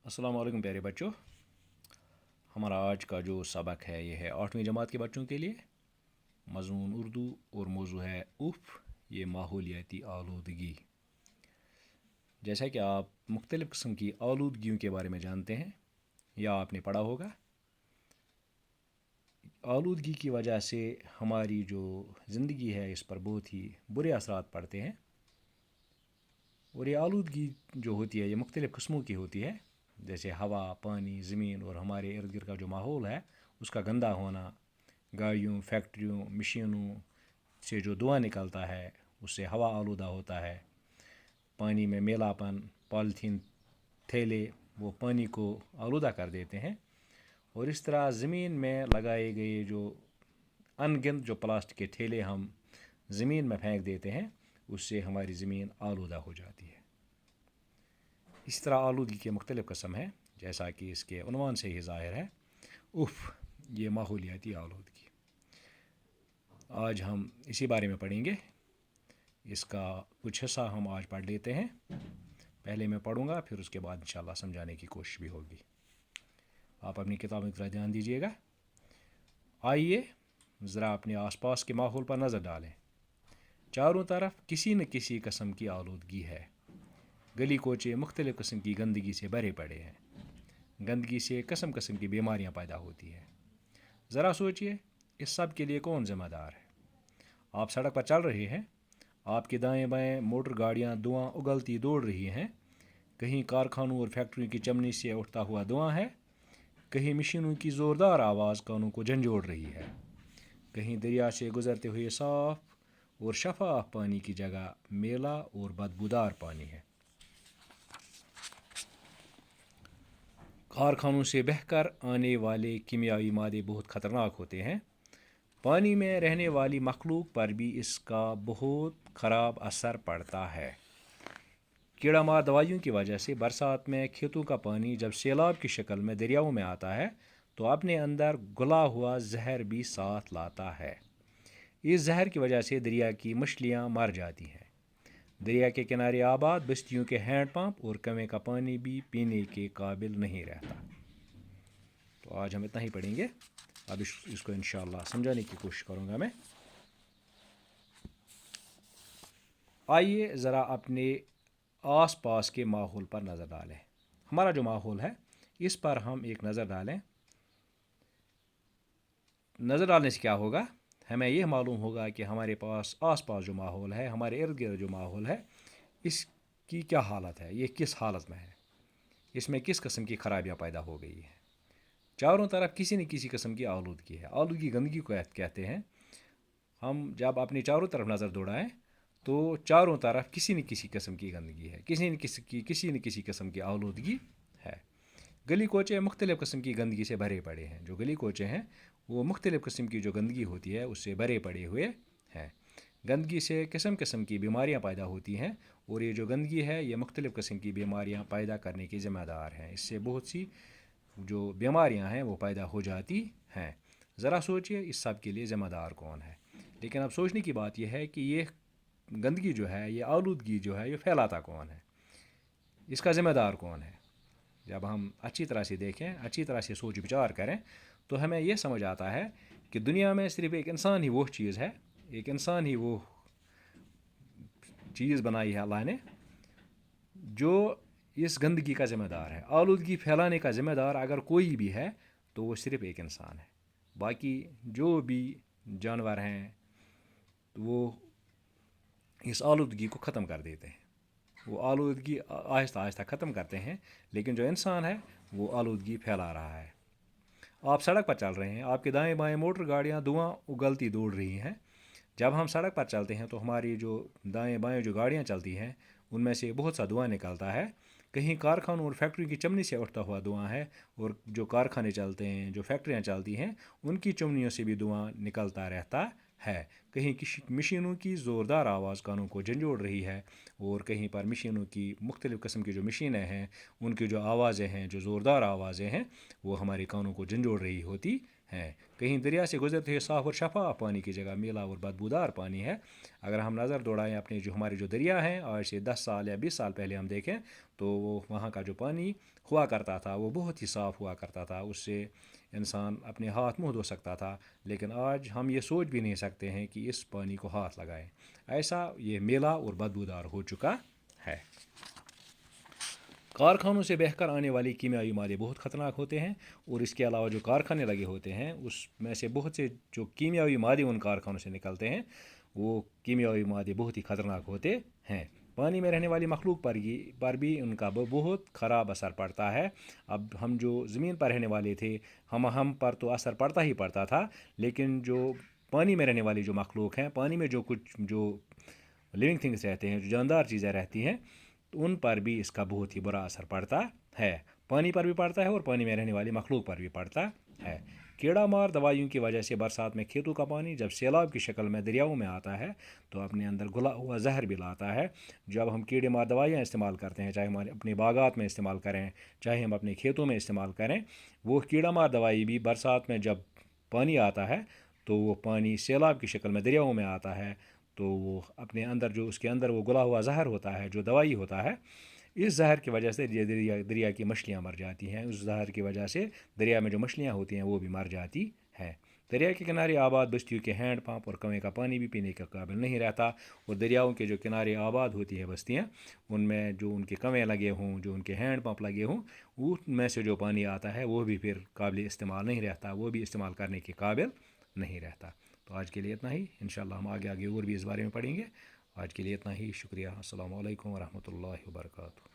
अस्सलाम वालेकुम प्यारे बच्चों। हमारा आज का जो सबक है ये है 8वीं जमात के बच्चों के लिए। मज़मून उर्दू और मौजू है उफ़ ये माहौलियाती आलूदगी। जैसा कि आप मुख्तलिफ़ किस्म की आलूदगियों के बारे में जानते हैं या आपने पढ़ा होगा, आलूदगी की वजह से हमारी जो ज़िंदगी है इस पर बहुत ही बुरे असरात पड़ते हैं। और ये आलूदगी जो होती है ये मुख्तलिफ़ किस्मों की होती है, जैसे हवा, पानी, ज़मीन और हमारे इर्द गिर्द का जो माहौल है उसका गंदा होना, गाड़ियों, फैक्ट्रियों, मशीनों से जो धुआं निकलता है उससे हवा आलूदा होता है। पानी में मेलापन, पॉलीथीन थैले वो पानी को आलूदा कर देते हैं। और इस तरह ज़मीन में लगाए गए जो अनगिनत जो प्लास्टिक के थैले हम ज़मीन में फेंक देते हैं उससे हमारी ज़मीन आलूदा हो जाती है। इस तरह आलूदगी के मुख्तलिफ़ किस्म हैं, जैसा कि इसके उन्वान से ही ज़ाहिर है, उफ़ ये माहौलियाती आलूदगी। आज हम इसी बारे में पढ़ेंगे। इसका कुछ हिस्सा हम आज पढ़ लेते हैं। पहले मैं पढ़ूंगा, फिर उसके बाद इंशाल्लाह समझाने की कोशिश भी होगी। आप अपनी किताबों की तरफ ध्यान दीजिएगा। आइए ज़रा अपने आसपास के माहौल पर नज़र डालें। चारों तरफ किसी न किसी किस्म की आलूदगी है। गली कोचे मुख्तलिफ़ किस्म की गंदगी से भरे पड़े हैं। गंदगी से किस्म किस्म की बीमारियां पैदा होती हैं। ज़रा सोचिए, इस सब के लिए कौन ज़िम्मेदार है? आप सड़क पर चल रहे हैं, आपके दाएं बाएं मोटर गाड़ियां धुआं उगलती दौड़ रही हैं। कहीं कारखानों और फैक्ट्रियों की चिमनी से उठता हुआ धुआं है, कहीं मशीनों की ज़ोरदार आवाज़ कानों को झंझोड़ रही है, कहीं दरिया से गुजरते हुए साफ और शफाफ पानी की जगह मेला और बदबूदार पानी है। कारखानों से बहकर आने वाले कीमियावी मादे बहुत ख़तरनाक होते हैं। पानी में रहने वाली मखलूक पर भी इसका बहुत ख़राब असर पड़ता है। कीड़ा मार दवाइयों की वजह से बरसात में खेतों का पानी जब सैलाब की शक्ल में दरियाओं में आता है तो अपने अंदर घुला हुआ जहर भी साथ लाता है। इस जहर की वजह से दरिया की मछलियाँ मर जाती हैं। दरिया के किनारे आबाद बस्तियों के हैंडपंप और कुएं का पानी भी पीने के काबिल नहीं रहता। तो आज हम इतना ही पढ़ेंगे। अब इसको इंशाअल्लाह समझाने की कोशिश करूँगा मैं। आइए ज़रा अपने आस पास के माहौल पर नज़र डालें। हमारा जो माहौल है इस पर हम एक नज़र डालें। नज़र डालने से क्या होगा, हमें यह मालूम होगा कि हमारे पास आस पास जो माहौल है, हमारे इर्द गिर्द जो माहौल है, इसकी क्या हालत है, ये किस हालत में है, इसमें किस किस्म की खराबियाँ पैदा हो गई हैं। चारों तरफ किसी न किसी किस्म की आलूदगी है। आलूदगी गंदगी को कहते हैं। हम जब अपनी चारों तरफ नज़र दौड़ाएं तो चारों तरफ किसी न किसी किस्म की गंदगी है, किसी न किसी किस्म की आलूदगी है। गली कोचे मुख्तलिफ़ किस्म की गंदगी से भरे पड़े हैं। जो गली कोचे हैं वो मुख्तलिफ़ किस्म की जो गंदगी होती है उससे भरे पड़े हुए हैं। गंदगी से किस्म किस्म की बीमारियां पैदा होती हैं और ये जो गंदगी है ये मुख्तलिफ़ किस्म की बीमारियां पैदा करने की ज़िम्मेदार हैं। इससे बहुत सी जो बीमारियां हैं वो पैदा हो जाती हैं। ज़रा सोचिए इस सब के लिए ज़िम्मेदार कौन है। लेकिन अब सोचने की बात यह है कि ये गंदगी जो है, ये आलूदगी जो है, ये फैलाता कौन है, इसका ज़िम्मेदार कौन है। जब हम अच्छी तरह से देखें, अच्छी तरह से सोच विचार करें तो हमें यह समझ आता है कि दुनिया में सिर्फ एक इंसान ही वो चीज़ है, एक इंसान ही वो चीज़ बनाई है अल्लाह ने जो इस गंदगी का ज़िम्मेदार है। आलूदगी फैलाने का ज़िम्मेदार अगर कोई भी है तो वो सिर्फ एक इंसान है। बाकी जो भी जानवर हैं तो वो इस आलूदगी को ख़त्म कर देते हैं, वो आलूदगी आहिस्ता आहिस्ता ख़त्म करते हैं। लेकिन जो इंसान है वो आलूदगी फैला रहा है। आप सड़क पर चल रहे हैं, आपके दाएं बाएं मोटर गाड़ियां धुआं उगलती दौड़ रही हैं। जब हम सड़क पर चलते हैं तो हमारी जो दाएं बाएं जो गाड़ियां चलती हैं उनमें से बहुत सा धुआं निकलता है। कहीं कारखानों और फैक्ट्री की चिमनी से उठता हुआ धुआं है, और जो कारखाने चलते हैं, जो फैक्ट्रियां चलती हैं, उनकी चिमनियों से भी धुआं निकलता रहता है। कहीं किसी मशीनों की ज़ोरदार आवाज़ कानों को झंझोड़ रही है, और कहीं पर मशीनों की मुख्तलिफ़ किस्म की जो मशीनें हैं उनकी जो आवाज़ें हैं, जो ज़ोरदार आवाज़ें हैं, वो हमारे कानों को झंझोड़ रही होती ہیں. کہیں دریا سے گزرتے ہوئے صاف اور شفاف پانی کی جگہ میلا اور بدبودار پانی ہے. اگر ہم نظر دوڑائیں اپنے ہمارے جو دریا ہیں آج سے 10 سال یا 20 سال پہلے ہم دیکھیں تو وہاں کا جو پانی ہوا کرتا تھا وہ بہت ہی صاف ہوا کرتا تھا. اس سے انسان اپنے ہاتھ منہ دھو سکتا تھا. لیکن آج ہم یہ سوچ بھی نہیں سکتے ہیں کہ اس پانی کو ہاتھ لگائیں. ایسا یہ میلا اور بدبودار ہو چکا ہے. کارخانوں سے بہہ کر آنے والے کیمیاوی مادے بہت خطرناک ہوتے ہیں. اور اس کے علاوہ جو کارخانے لگے ہوتے ہیں اس میں سے بہت سے جو کیمیاوی مادے ان کارخانوں سے نکلتے ہیں وہ کیمیاوی مادے بہت ہی خطرناک ہوتے ہیں. پانی میں رہنے والی مخلوق پر بھی ان کا بہت خراب اثر پڑتا ہے. اب ہم جو زمین پر رہنے والے تھے ہم پر تو اثر پڑتا ہی پڑتا تھا. لیکن جو پانی میں رہنے والی جو مخلوق ہیں پانی میں جو کچھ جو لیونگ تھنگس رہتے ہیں جو جاندار چیزیں رہتی ہیں ان پر بھی اس کا بہت ہی برا اثر پڑتا ہے. پانی پر بھی پڑتا ہے اور پانی میں رہنے والی مخلوق پر بھی پڑتا ہے. کیڑا مار دوائیوں کی وجہ سے برسات میں کھیتوں کا پانی جب سیلاب کی شکل میں دریاؤں میں آتا ہے تو اپنے اندر گھلا ہوا زہر بھی لاتا ہے. جب ہم کیڑے مار دوائیاں استعمال کرتے ہیں چاہے ہم اپنے باغات میں استعمال کریں چاہے ہم اپنے کھیتوں میں استعمال کریں وہ کیڑا مار دوائی بھی برسات میں جب پانی آتا ہے تو وہ پانی سیلاب کی شکل میں دریاؤں میں آتا ہے تو وہ اپنے اندر جو اس کے اندر وہ گلا ہوا زہر ہوتا ہے جو دوائی ہوتا ہے اس زہر کی وجہ سے دریا کی مچھلیاں مر جاتی ہیں. اس زہر کی وجہ سے دریا میں جو مچھلیاں ہوتی ہیں وہ بھی مر جاتی ہیں. دریا کے کنارے آباد بستیوں کے ہینڈ پمپ اور کنویں کا پانی بھی پینے کے قابل نہیں رہتا. اور دریاؤں کے جو کنارے آباد ہوتی ہیں بستیاں ان میں جو ان کے کنویں لگے ہوں جو ان کے ہینڈ پمپ لگے ہوں ان میں سے جو پانی آتا ہے وہ بھی پھر قابل استعمال نہیں رہتا. وہ بھی استعمال کرنے کے قابل نہیں رہتا. تو آج کے لیے اتنا ہی. انشاءاللہ ہم آگے اور بھی اس بارے میں پڑھیں گے. آج کے لیے اتنا ہی. شکریہ. السلام علیکم ورحمۃ اللہ وبرکاتہ.